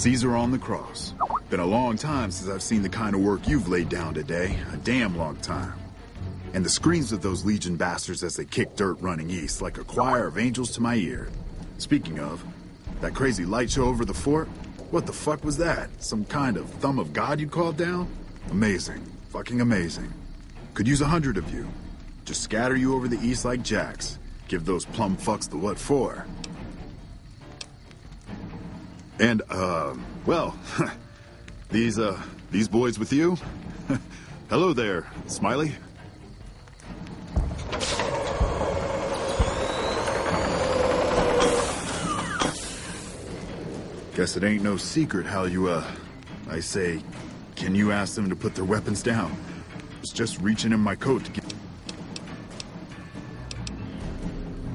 Caesar on the cross. Been a long time since I've seen the kind of work you've laid down today. A damn long time. And the screams of those Legion bastards as they kick dirt running east like a choir of angels to my ear. Speaking of, that crazy light show over the fort? What the fuck was that? Some kind of thumb of God you called down? Amazing. Fucking amazing. Could use 100 of you. Just scatter you over the east like jacks. Give those plum fucks the what for. And, well, these boys with you? Hello there, Smiley. Guess it ain't no secret how you, I say, can you ask them to put their weapons down? It's just reaching in my coat to get...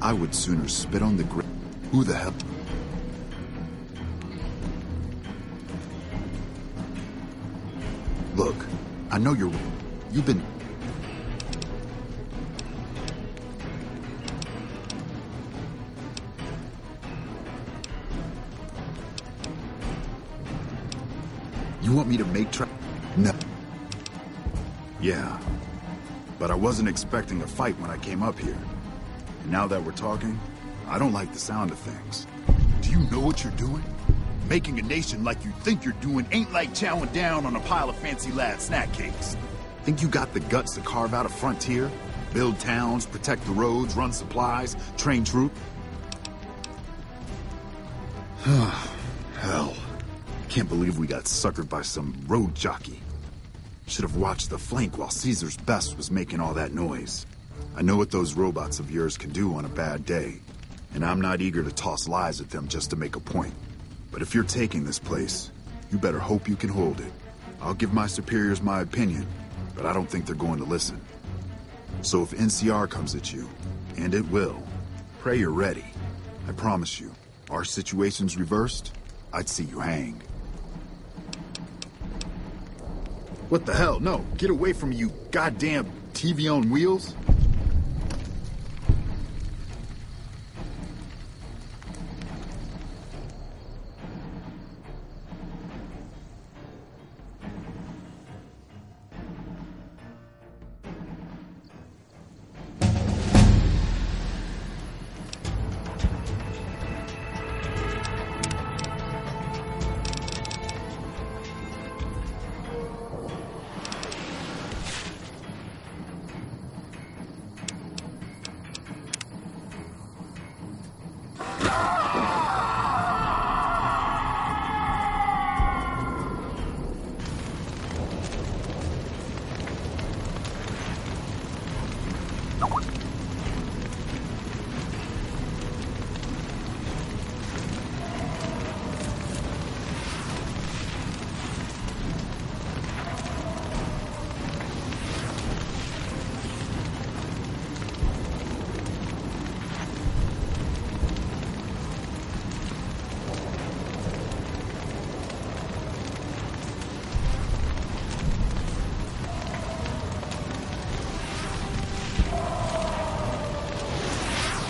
I would sooner spit on the ground. Who the hell? Look, I know you've been... You want me to make No. Yeah, but I wasn't expecting a fight when I came up here. And now that we're talking, I don't like the sound of things. Do you know what you're doing? Making a nation like you think you're doing ain't like chowing down on a pile of fancy lad snack cakes. Think you got the guts to carve out a frontier? Build towns, protect the roads, run supplies, train troops? Hell. Can't believe we got suckered by some road jockey. Should have watched the flank while Caesar's best was making all that noise. I know what those robots of yours can do on a bad day, and I'm not eager to toss lies at them just to make a point. But if you're taking this place, you better hope you can hold it. I'll give my superiors my opinion, but I don't think they're going to listen. So if NCR comes at you, and it will, pray you're ready. I promise you, our situation's reversed, I'd see you hanged. What the hell? No, get away from me, you goddamn TV on wheels.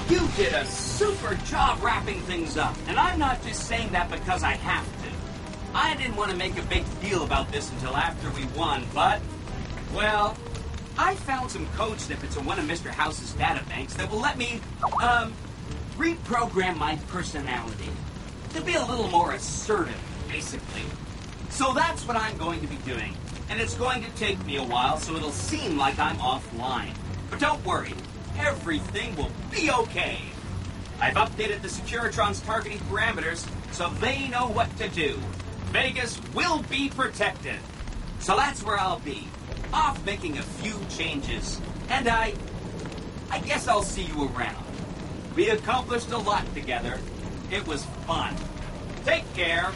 You did a super job wrapping things up, and I'm not just saying that because I have to. I didn't want to make a big deal about this until after we won, but, well, I found some code snippets in one of Mr. House's databanks that will let me, reprogram my personality to be a little more assertive, basically. So that's what I'm going to be doing, and it's going to take me a while, so it'll seem like I'm offline. But don't worry. Everything will be okay. I've updated the Securitron's targeting parameters so they know what to do. Vegas will be protected. So that's where I'll be, off making a few changes. And I guess I'll see you around. We accomplished a lot together. It was fun. Take care.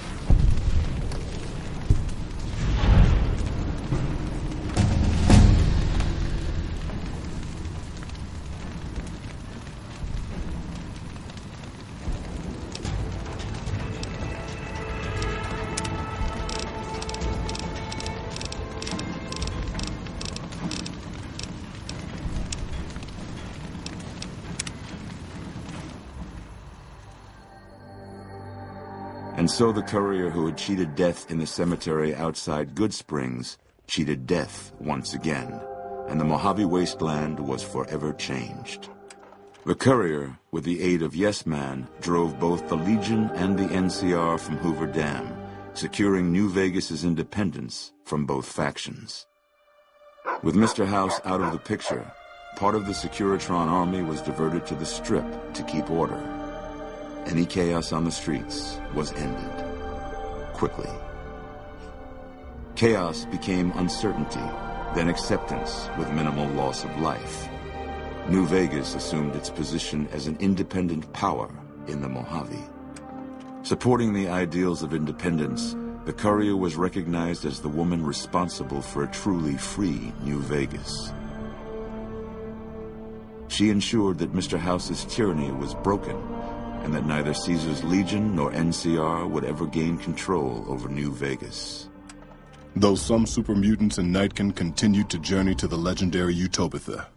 And so the courier who had cheated death in the cemetery outside Good Springs cheated death once again, and the Mojave Wasteland was forever changed. The courier, with the aid of Yes Man, drove both the Legion and the NCR from Hoover Dam, securing New Vegas's independence from both factions. With Mr. House out of the picture, part of the Securitron army was diverted to the Strip to keep order. Any chaos on the streets was ended. Quickly. Chaos became uncertainty, then acceptance with minimal loss of life. New Vegas assumed its position as an independent power in the Mojave. Supporting the ideals of independence, the courier was recognized as the woman responsible for a truly free New Vegas. She ensured that Mr. House's tyranny was broken, and that neither Caesar's Legion nor NCR would ever gain control over New Vegas. Though some super mutants in Nightkin continued to journey to the legendary Utopia,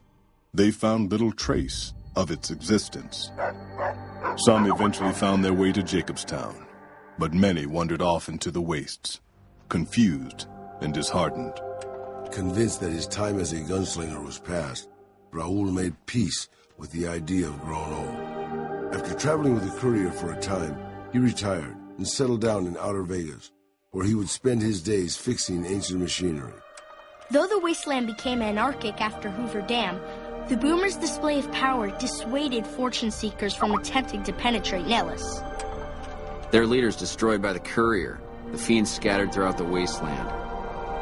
they found little trace of its existence. Some eventually found their way to Jacobstown, but many wandered off into the wastes, confused and disheartened. Convinced that his time as a gunslinger was past, Raoul made peace with the idea of growing old. After traveling with the courier for a time, he retired and settled down in Outer Vegas, where he would spend his days fixing ancient machinery. Though the wasteland became anarchic after Hoover Dam, the Boomers' display of power dissuaded fortune seekers from attempting to penetrate Nellis. Their leaders destroyed by the courier, the fiends scattered throughout the wasteland.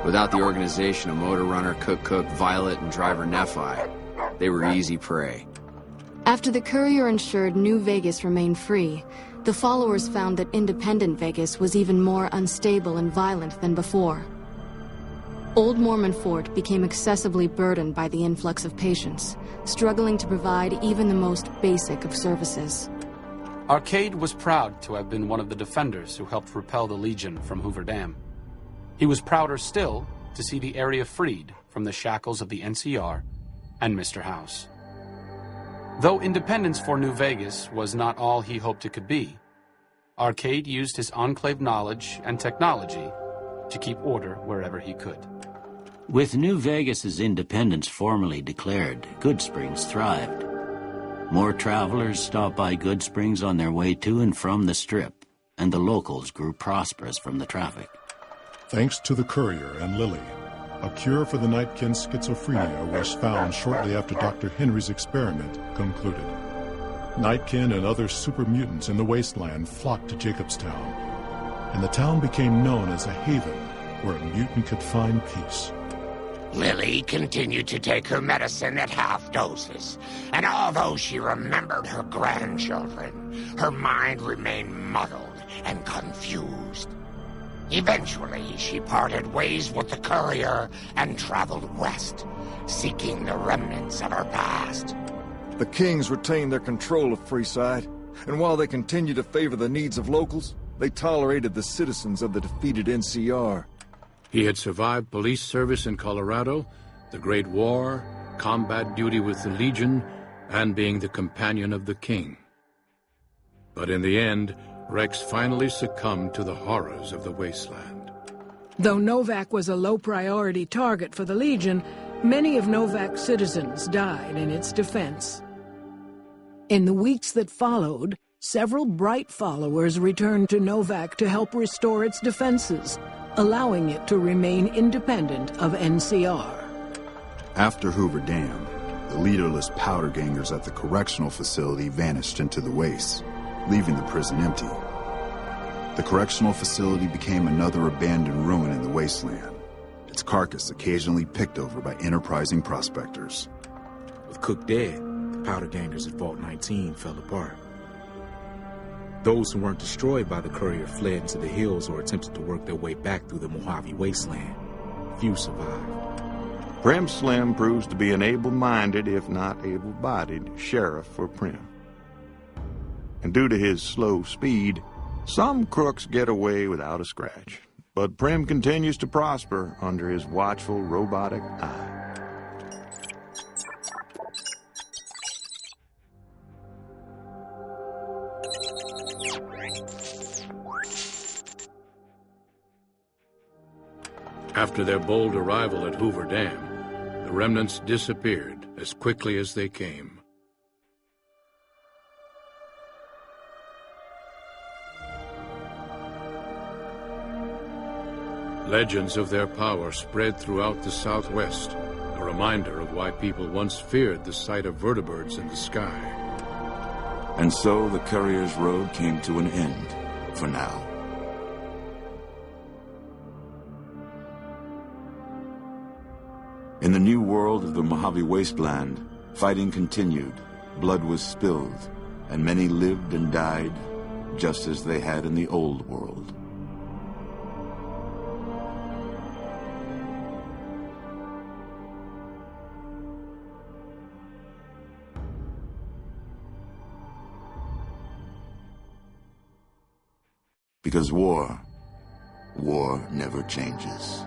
Without the organization of Motor Runner, Cook, Violet, and Driver Nephi, they were easy prey. After the courier ensured New Vegas remained free, the followers found that independent Vegas was even more unstable and violent than before. Old Mormon Fort became excessively burdened by the influx of patients, struggling to provide even the most basic of services. Arcade was proud to have been one of the defenders who helped repel the Legion from Hoover Dam. He was prouder still to see the area freed from the shackles of the NCR and Mr. House. Though independence for New Vegas was not all he hoped it could be, Arcade used his Enclave knowledge and technology to keep order wherever he could. With New Vegas's independence formally declared, Good Springs thrived. More travelers stopped by Good Springs on their way to and from the Strip, and the locals grew prosperous from the traffic. Thanks to the courier and Lily, a cure for the Nightkin's schizophrenia was found shortly after Dr. Henry's experiment concluded. Nightkin and other super mutants in the wasteland flocked to Jacobstown, and the town became known as a haven where a mutant could find peace. Lily continued to take her medicine at half doses, and although she remembered her grandchildren, her mind remained muddled and confused. Eventually, she parted ways with the courier and traveled west, seeking the remnants of her past. The Kings retained their control of Freeside, and while they continued to favor the needs of locals, they tolerated the citizens of the defeated NCR. He had survived police service in Colorado, the Great War, combat duty with the Legion, and being the companion of the King. But in the end, Rex finally succumbed to the horrors of the wasteland. Though Novak was a low-priority target for the Legion, many of Novak's citizens died in its defense. In the weeks that followed, several bright followers returned to Novak to help restore its defenses, allowing it to remain independent of NCR. After Hoover Dam, the leaderless powder gangers at the correctional facility vanished into the wastes, leaving the prison empty. The correctional facility became another abandoned ruin in the wasteland, its carcass occasionally picked over by enterprising prospectors. With Cook dead, the powder gangers at Vault 19 fell apart. Those who weren't destroyed by the courier fled into the hills or attempted to work their way back through the Mojave wasteland. Few survived. Prim Slim proves to be an able-minded, if not able-bodied, sheriff for Prim. And due to his slow speed, some crooks get away without a scratch. But Prim continues to prosper under his watchful, robotic eye. After their bold arrival at Hoover Dam, the remnants disappeared as quickly as they came. Legends of their power spread throughout the Southwest, a reminder of why people once feared the sight of vertibirds in the sky. And so the Courier's Road came to an end, for now. In the new world of the Mojave Wasteland, fighting continued, blood was spilled, and many lived and died just as they had in the old world. Because war never changes.